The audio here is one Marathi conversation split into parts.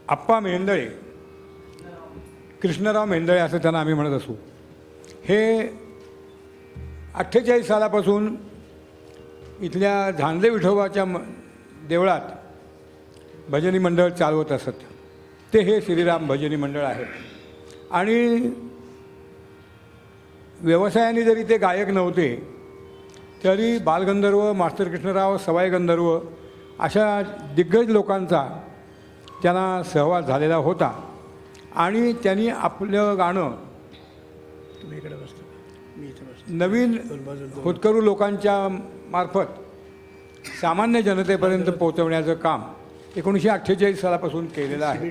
आप्पा मेंदळे, कृष्णराव मेंदळे असं त्यांना आम्ही म्हणत असू, हे 48 सालापासून इथल्या झांजले विठोबाच्या देवळात भजनी मंडळ चालवत असत. ते हे श्रीराम भजनी मंडळ आहे. आणि व्यवसायाने जरी ते गायक नव्हते तरी बालगंधर्व, मास्टर कृष्णराव, सवाई गंधर्व अशा दिग्गज लोकांचा त्यांना सहवास झालेला होता. आणि त्यांनी आपलं गाणं नवीन होतकरू लोकांच्या मार्फत सामान्य जनतेपर्यंत पोहोचवण्याचं काम 1948 सालापासून केलेलं आहे.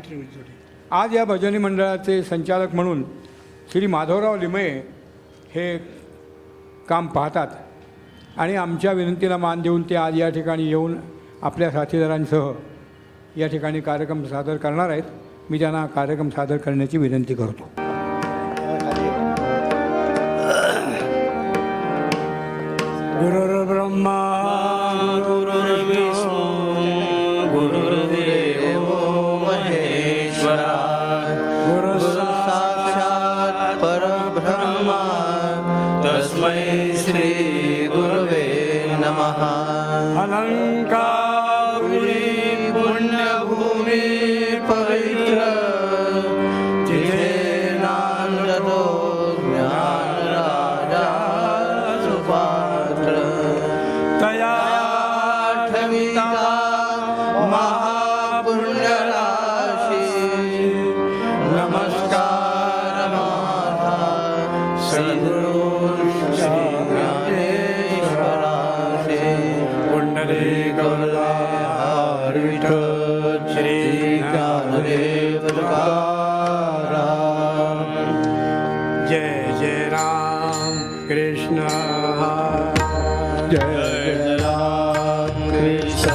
आज या भजनी मंडळाचे संचालक म्हणून श्री माधवराव लिमये हे काम पाहतात. आणि आमच्या विनंतीला मान देऊन ते आज या ठिकाणी येऊन आपल्या साथीदारांसह या ठिकाणी कार्यक्रम सादर करणार आहेत. मी त्यांना कार्यक्रम सादर करण्याची विनंती करतो. गुरुर्ब्रह्मा गुरुर्विष्णू गुरुर्देवो महेश्वरा गुरु साक्षात् परब्रह्मा तस्मै श्री गुरुवे नमः. अलंकापुरी पुण्यभूमी पवित्र जिथे नांदतो ज्ञानराजा सुपात्र तया ठविता महापुण्यराशी नमस्कार माझा सद्गुरु श्री ज्ञानेश्वराचे. पुंडलिक वरदार विठ्ठल श्री ज्ञानदेव तुकाराम. जय जय राम कृष्ण जय राम कृष्ण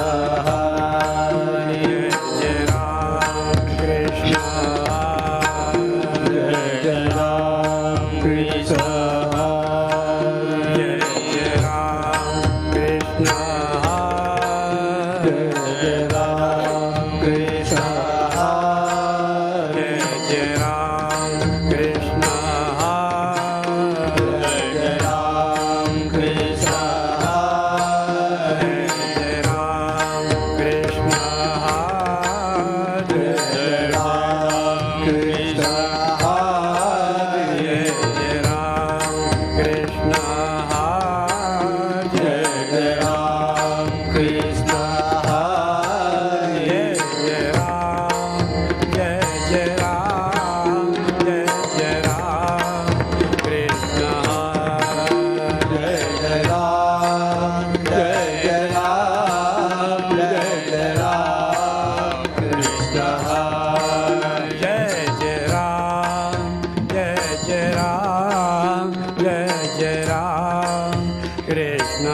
जय जय राम कृष्ण जय राम कृष्ण जय जय राम कृष्ण जय राम कृष्ण जय जय राम कृष्ण जय राम कृष्ण जय राम कृष्ण जय राम कृष्ण जय राम कृष्ण जय राम कृष्ण जय राम जय राम जय राम कृष्ण जय राम जय राम जय राम कृष्ण जय राम जय राम जय राम कृष्ण जय राम जय राम जय राम कृष्ण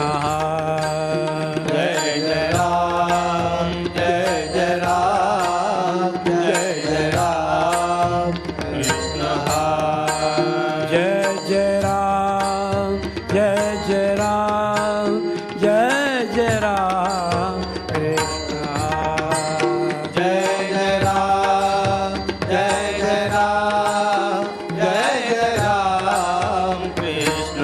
जय राम जय राम जय राम कृष्ण जय राम जय राम जय राम कृष्ण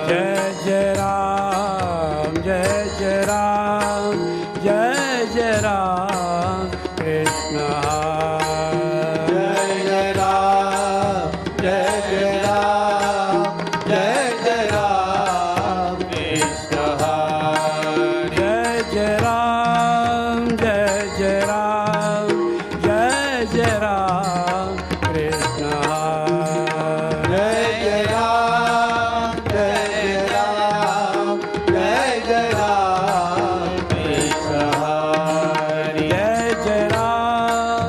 जय राम जय राम जय राम कृष्ण जय राम जय राम जय राम कृष्ण जय राम जय राम जय राम कृष्ण जय राम जय राम जय राम कृष्ण जय राम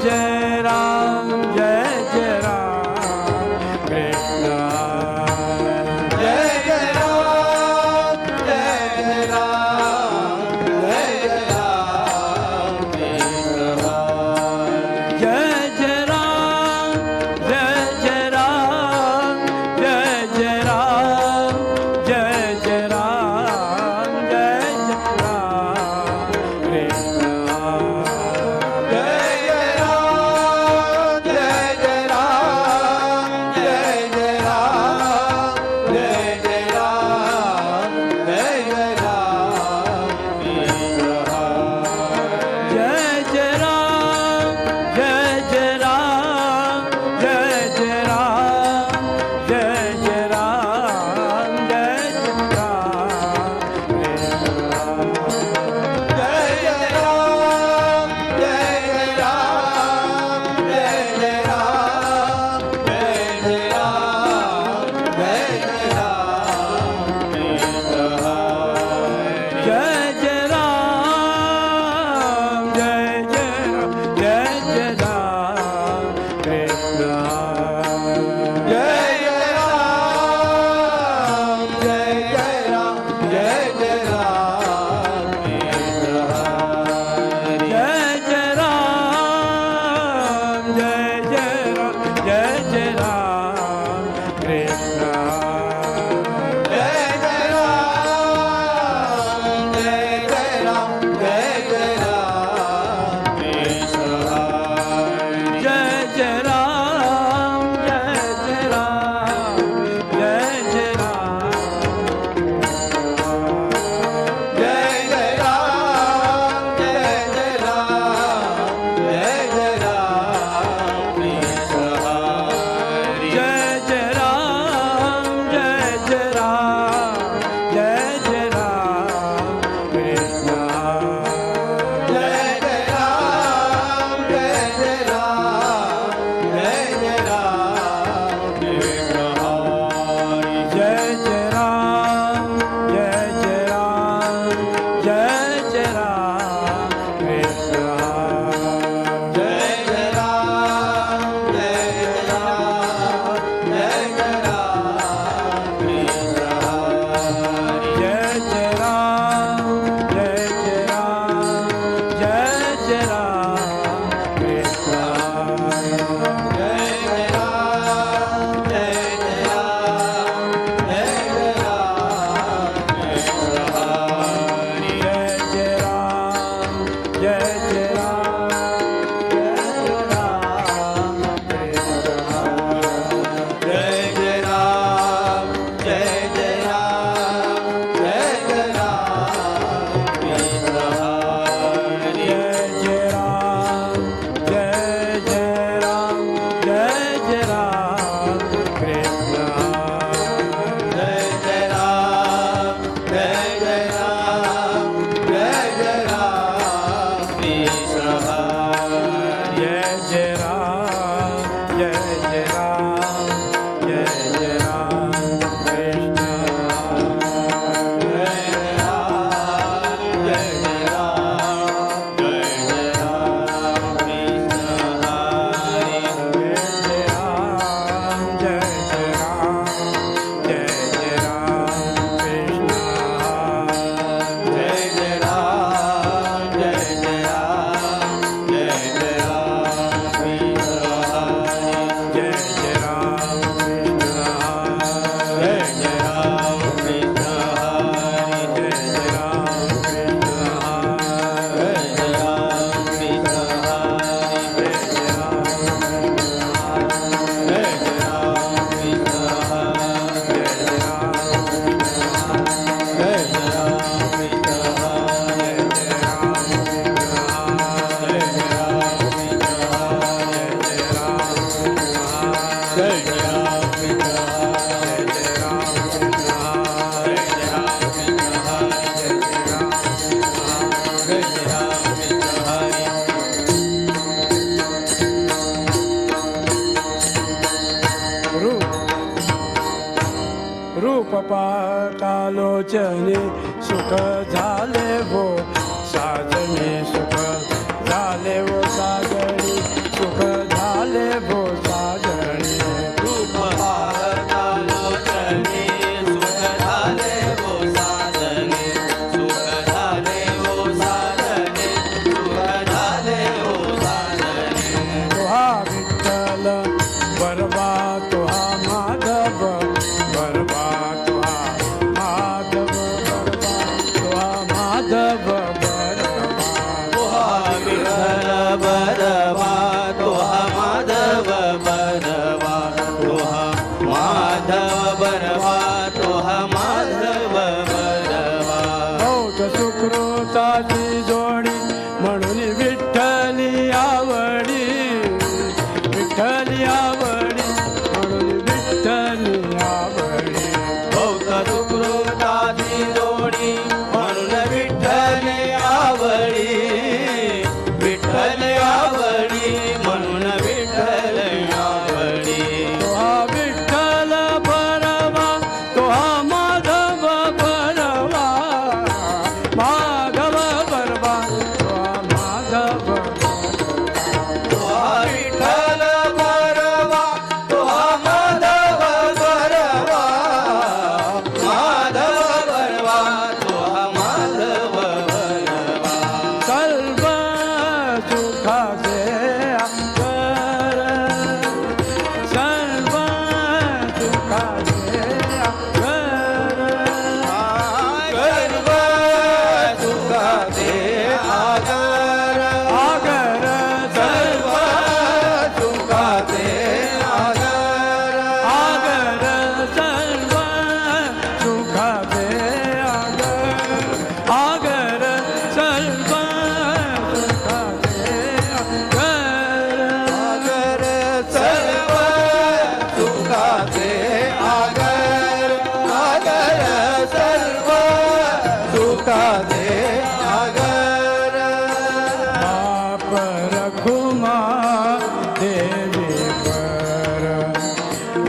जय राम कृष्ण जय जय राम जय राम जय राम कृष्ण जय जय राम जय जय राम जय जय राम जय जय राम जय जय राम कृष्ण जय जय राम जय जय राम जय जय राम जय जय राम जय जय राम कृष्ण जय जय राम जय जय राम जय जय राम जय जय राम जय जय राम जय जय राम जय जय राम जय जय राम जय जय राम जय जय राम कृष्ण जय जय राम जय जय राम कृष्ण जय जय राम जय जय राम जय जय राम कृष्ण जय जय राम जय जय राम कृष्ण जय जय राम जय जय राम जय जय राम कृष्ण जय जय राम जय जय राम जय जय राम जय जय राम जय जय राम जय जय राम कृष्ण जय जय राम जय जय राम जय जय राम कृष्ण जय जय राम जय जय राम जय जय राम कृष्ण जय जय राम जय जय राम जय जय राम कृष्ण जय जय राम जय जय राम जय जय राम कृष्ण जय जय राम जय जय राम जय जय राम कृष्ण जय जय राम जय जय राम जय जय राम कृष्ण जय जय राम जय जय राम जय जय राम कृष्ण जय जय राम जय जय राम जय जय राम कृष्ण जय जय राम जय जय राम जय जय राम कृष्ण जय जय राम जय जय राम जय जय राम कृष्ण जय जय राम जय जय राम जय जय राम कृष्ण जय जय राम जय जय राम जय जय राम कृष्ण जय जय राम जय जय राम जय जय राम कृष्ण जय जय राम जय जय राम जय जय राम कृष्ण जय जय राम कृष्ण जय जय राम कृष्ण जय जय राम कृष्ण जय जय राम कृष्ण जय जय राम जय जय राम कृष्ण जय जय राम जय जय राम कृष्ण जय जय राम रूप पाहतालोचने सुख झाले वो साजने सुख झाले वो साजणी विठ्ठल आवडी म्हणून विठ्ठल आवडी भोवत सुकृताची जोडी म्हणून विठ्ठल आवडी विठ्ठल आवडी म्हणून विठ्ठल आवडी तो हा विठ्ठल भरवा तो हा माधव भरवा माधव भरवा तो हा माधव तो हा विठ्ठल भरवा तो हा माधव भरवा माधव भरवा तो हा माधव भरवा सर्व सुखाचे आकर सर्व सुखाचे आकर सर्व सुखाचे आगर आगर सर्व सुखाचे आगर आगर सर्व सुखाचे आगर आगर सर्व सुखाचे आगर आगर सर्व सुखाचे आगर आगर सर्व सुखाचे आगर बाप रखुमा देवी पर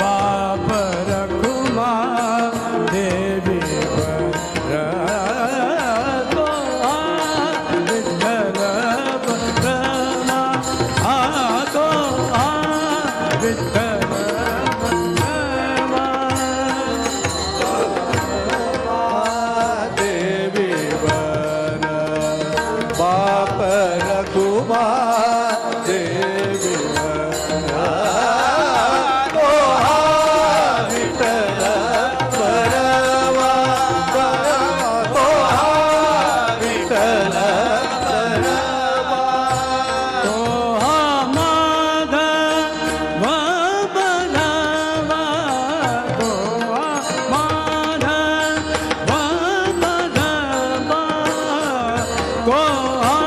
बाप रखुमा देवी पर तो विठ्ठल परमा तो विठ्ठल परमा देवी वर बाप रघुमा देवी तो हा विठ्ठल परवा तो हा विठ्ठल परवा तो हा माधव भरवा तो हा माधव भरवा तो हा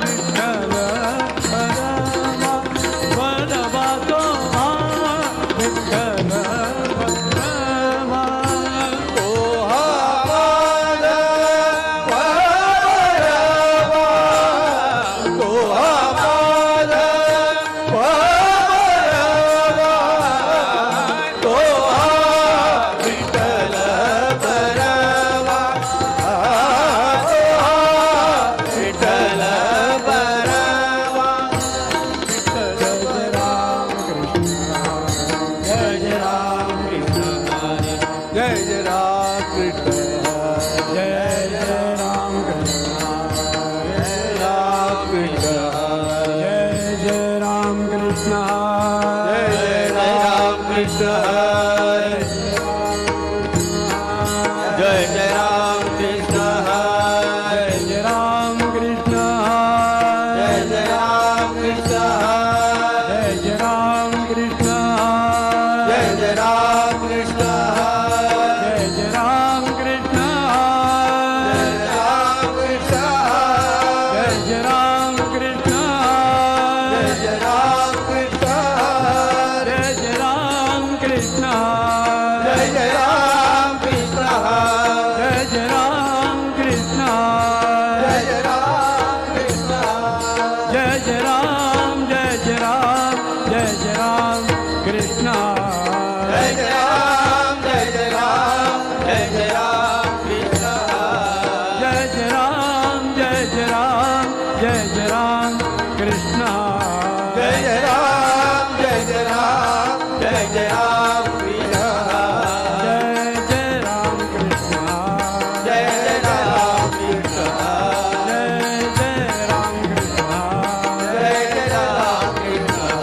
विठ्ठल भरवा भरवा तो हा विठ्ठल भरवा तो हा माधव भरवा तो हा माधव भरवा तो हा विठ्ठल भरवा तो हा विठ्ठल भरवा जय जय राम कृष्ण जय जय राम कृष्ण जय जय राम कृष्ण जय जय राम कृष्ण जय जय राम कृष्ण जय जय राम कृष्ण जय राम कृष्ण जय जय राम कृष्ण जय जय राम कृष्ण जय जय राम कृष्ण जय जय राम कृष्ण जय जय राम कृष्ण जय जय राम कृष्ण जय जय राम कृष्ण जय जय राम कृष्ण जय जय राम कृष्ण जय जय राम कृष्ण जय जय राम कृष्ण जय जय राम जय जय राम कृष्ण जय जय राम जय जय राम जय जय राम कृष्ण जय जय राम जय जय राम जय जय राम कृष्ण जय जय राम जय जय राम जय जय राम कृष्ण जय जय राम कृष्ण जय जय राम कृष्ण जय जय राम कृष्ण जय जय राम कृष्ण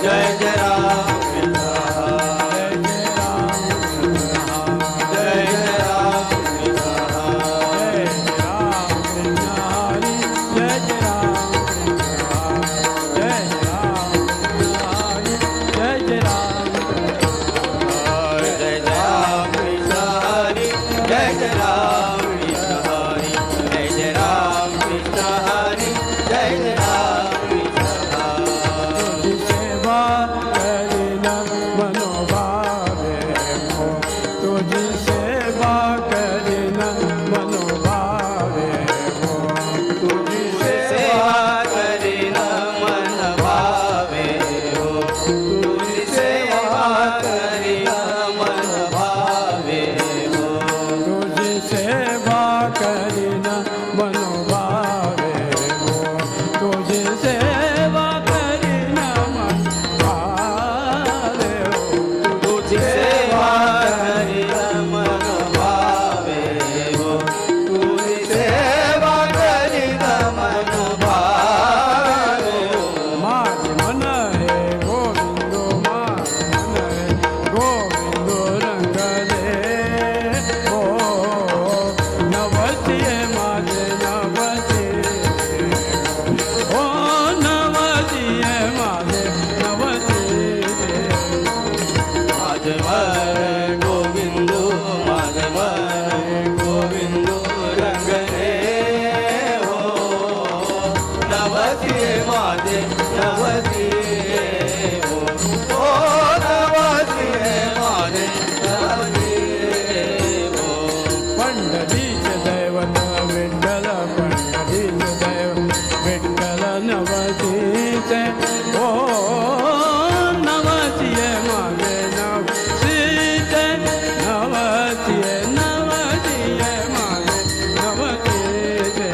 जय जय राम कृष्ण जय जय राम कृष्ण जय जय राम कृष्ण जय जय राम नवसिये माझे नवसिये हो नवसिये माझे नवसिये हो पंढरीचे दैवत विठ्ठल पंढरीचे दैवत विठ्ठल नवसीचे ओ नवसिये माझे नवसीचे नवसिये नवसिये माझे नवसीचे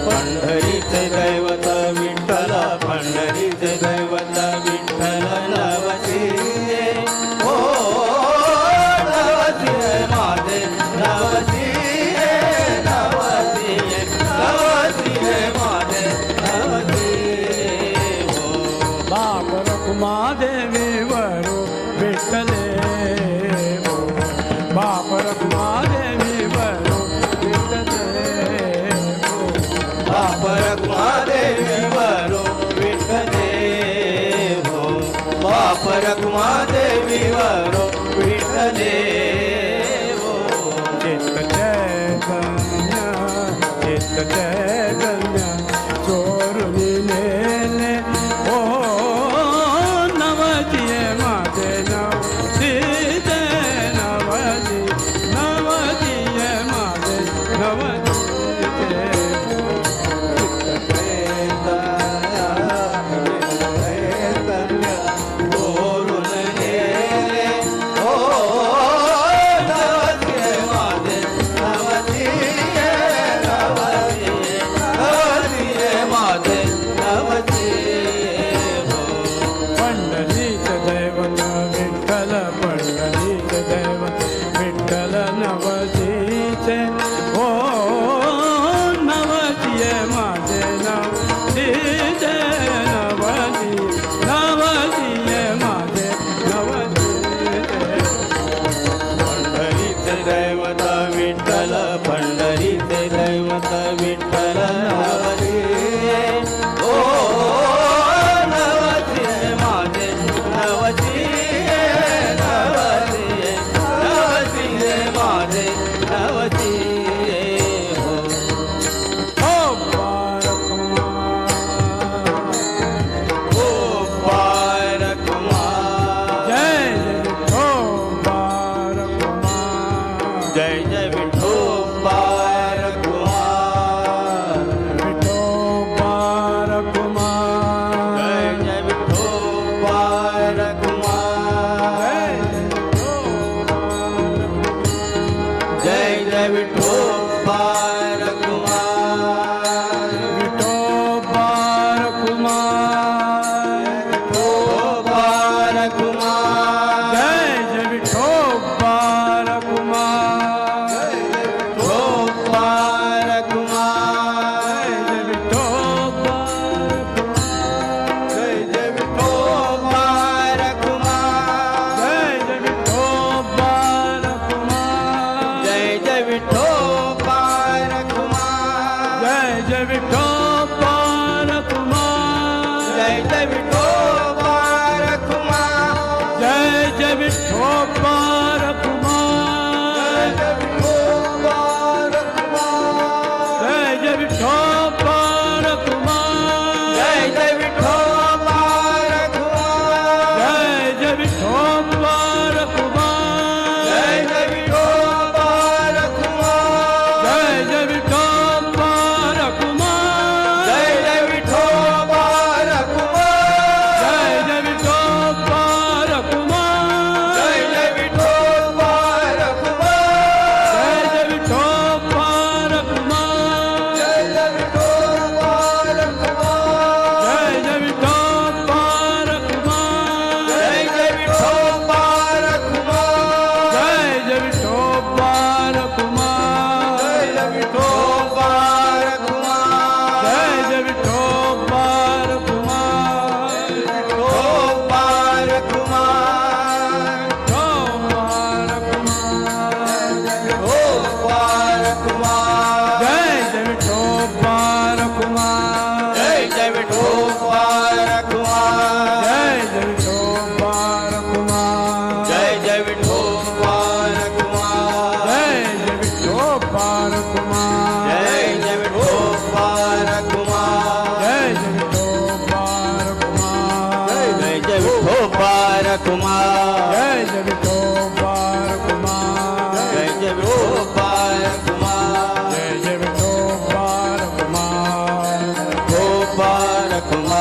पंढरीचे दैवत विठ्ठल पंढरीचे दैवत विठ्ठल नवसिये हो नवसिये माझे नवसिये नवसिये नवसिये माझे नवसिये हो बाप रखुमादेवी वरू विठ्ठले हो बाप रखुमादेवी वरू विठ्ठले हो बाप रखुमादेवी वरो विठ्ठले हो बाप रखुमादेवी वरो विठ्ठले हो चित्त चैतन्य चित्त चैतन्य चोरुनी नेले ओ नवसिये माझे नवसीचे नवसी नवसिये माझे नवसीचे चैतन्य चोरून नेले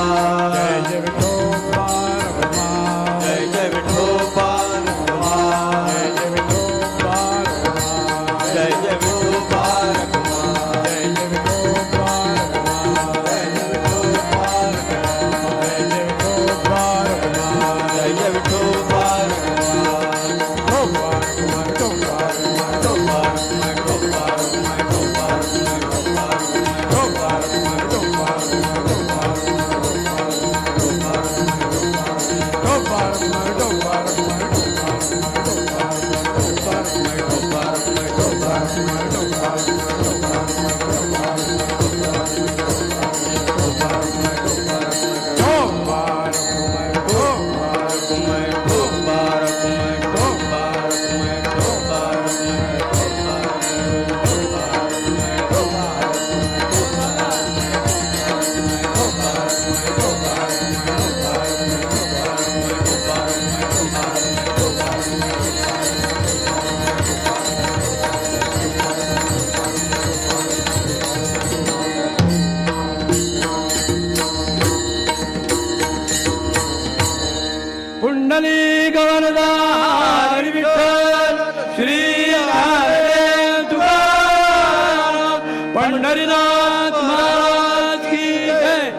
जय जय विठोबा रखुमा जय जय विठोबा रखुमा जय जय विठोबा रखुमा जय जय विठोबा रखुमा जय जय विठोबा रखुमा जय जय विठोबा पुंडली गवनदारी विठ्ठल श्री नारायण तुकाराम पंढरीनाथ महाराज की जय.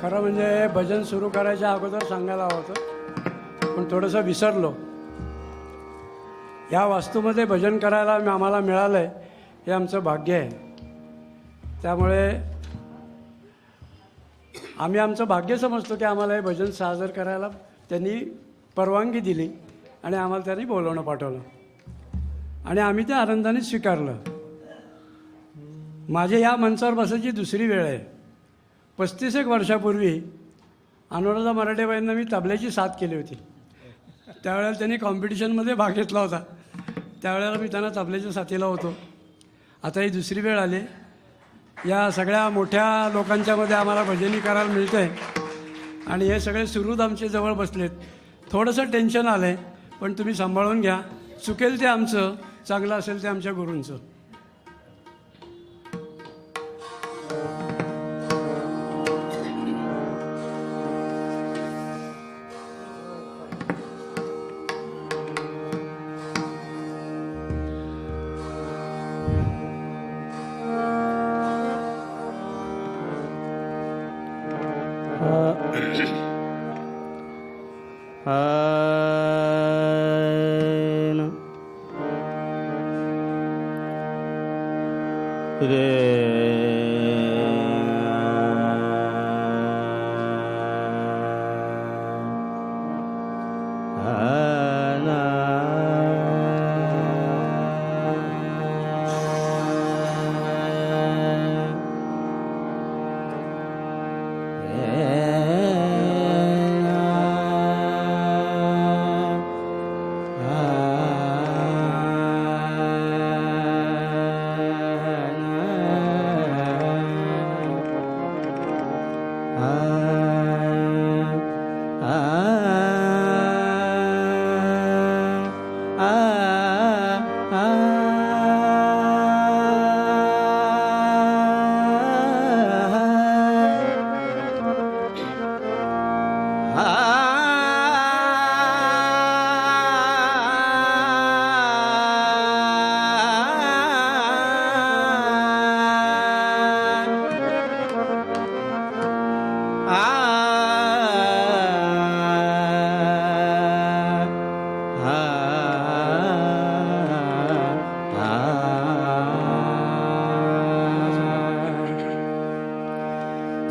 खरं म्हणजे भजन सुरू करायच्या अगोदर सांगायला हवं होतं, पण थोडंसं विसरलो. या वास्तूमध्ये भजन करायला आम्हाला मिळालं आहे हे आमचं भाग्य आहे. त्यामुळे आम्ही आमचं भाग्य समजतो की आम्हाला हे भजन सादर करायला त्यांनी परवानगी दिली आणि आम्हाला त्यांनी बोलवणं पाठवलं आणि आम्ही ते आनंदाने स्वीकारलं. माझे या मंचावर बसायची दुसरी वेळ आहे. 35 वर्षापूर्वी अनुराधा मराठेबाईंना मी तबल्याची साथ केली होती. त्यावेळेला त्यांनी कॉम्पिटिशनमध्ये भाग घेतला होता. त्यावेळेला मी त्यांना तबल्याच्या साथीला होतो. आता ही दुसरी वेळ आली. या सगळ्या मोठ्या लोकांच्यामध्ये आम्हाला भजनी करायला मिळतं आहे आणि हे सगळे सुहृद आमचे जवळ बसलेत. थोडंसं टेन्शन आलं आहे, पण तुम्ही सांभाळून घ्या. चुकेल ते आमचं, चांगलं असेल ते आमच्या गुरूंचं.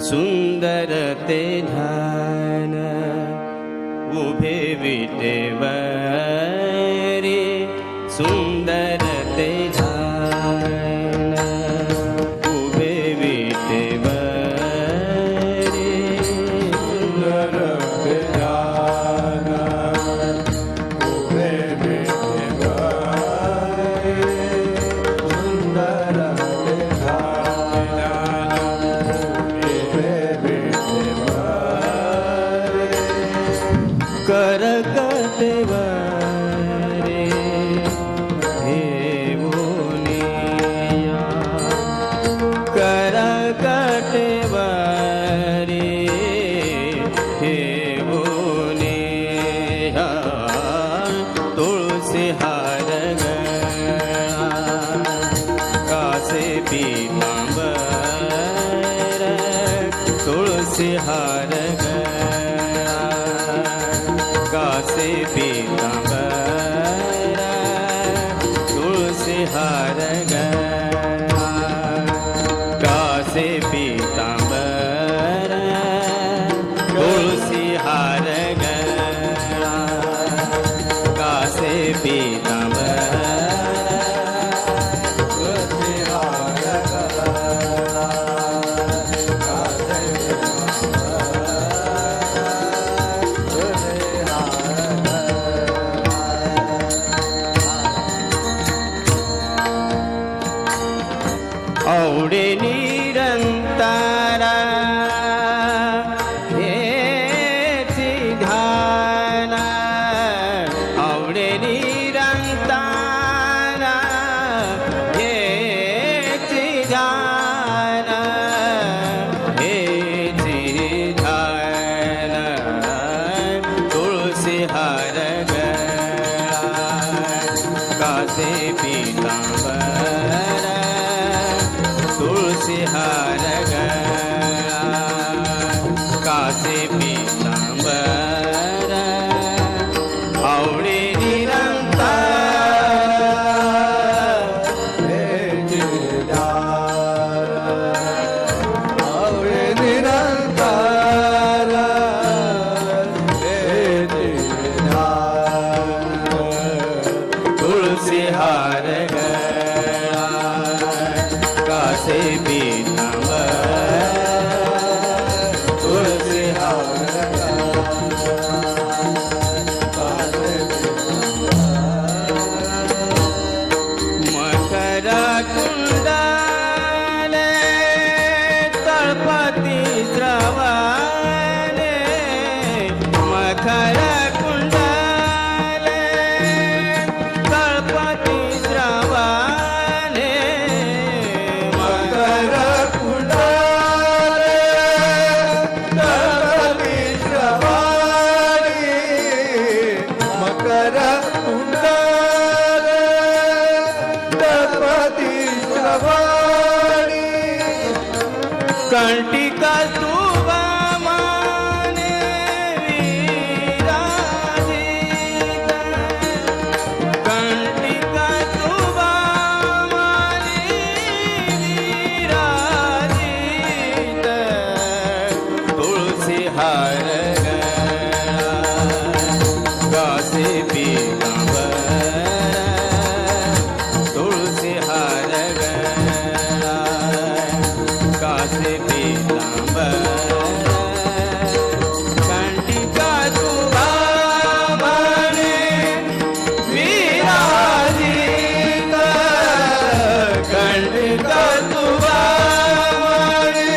सुंदर ते ध्यान उभे विटेवरी सुंदर ते ध्यान उभे विटेवरी सुंदर ते ध्यान उभे विटेवरी सुंदर ते ध्यान उभे विटेवरी तुळसी हार गळा कासे पीतांबर तुळसी हार गळा कासे पीतांबर तुळसी हार गळा कासे पीतांबर आवडे निरंतरा हेची ध्यान आवडे निरंतरा हेची ध्यान हेची ध्यान तुळसी हार गळा कासे पीतांबर तुळसी हार गळा कासे पीतांबर आवडे निरंतर आवडे निरंतर तुळसी हार गळा कासे पीतांबर तुळसी हार मकर कुंडले तळपती श्रवणे मकर कुंडले तळपती श्रवणे मकर कुंडले तळपती श्रवणे मकर कुंडले तळपती श्रवणे कंटिका तुबा माने विराजित कंटिका तुबा माने विराजित तुळसी हार गळा कासे पीतांबर तुळसी हार गळा कासे पीतांबर कंटिका तुबा माने विराजित कंटिका तुबा माने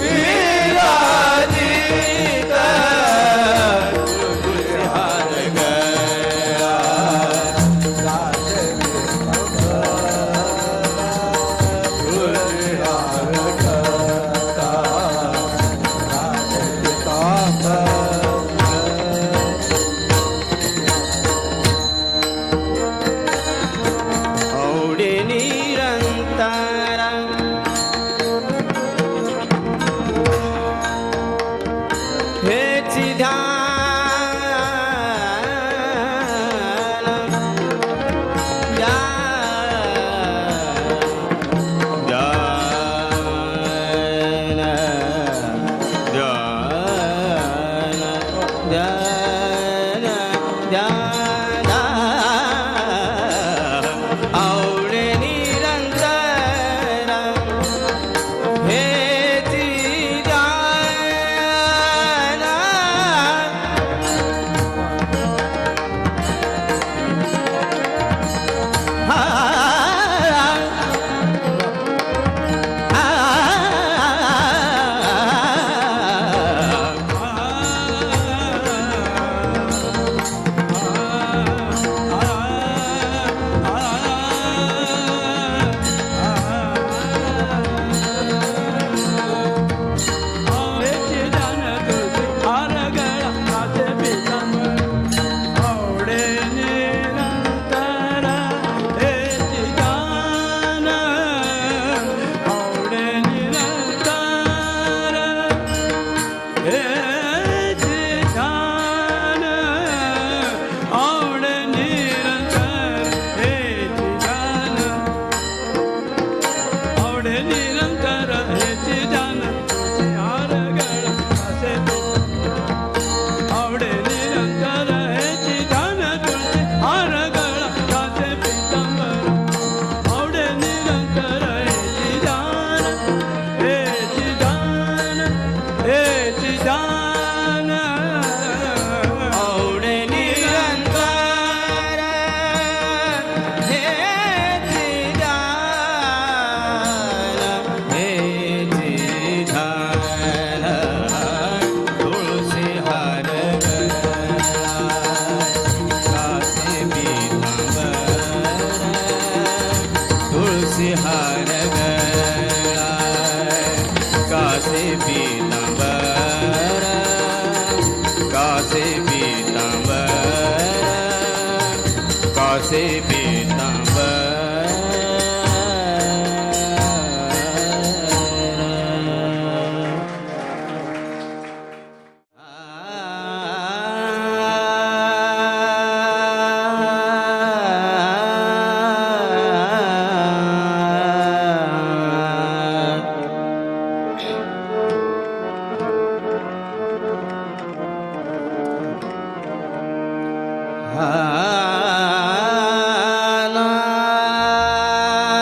विराजित तुळसी हार गळा तुळसी हार आवडे निरंतरा हेची ध्यान ध्यान ध्यान ध्यान आवडे निरंतर कासे हार गळाय कासे पीतांबर कासे पीतांबर कासे पीतांबर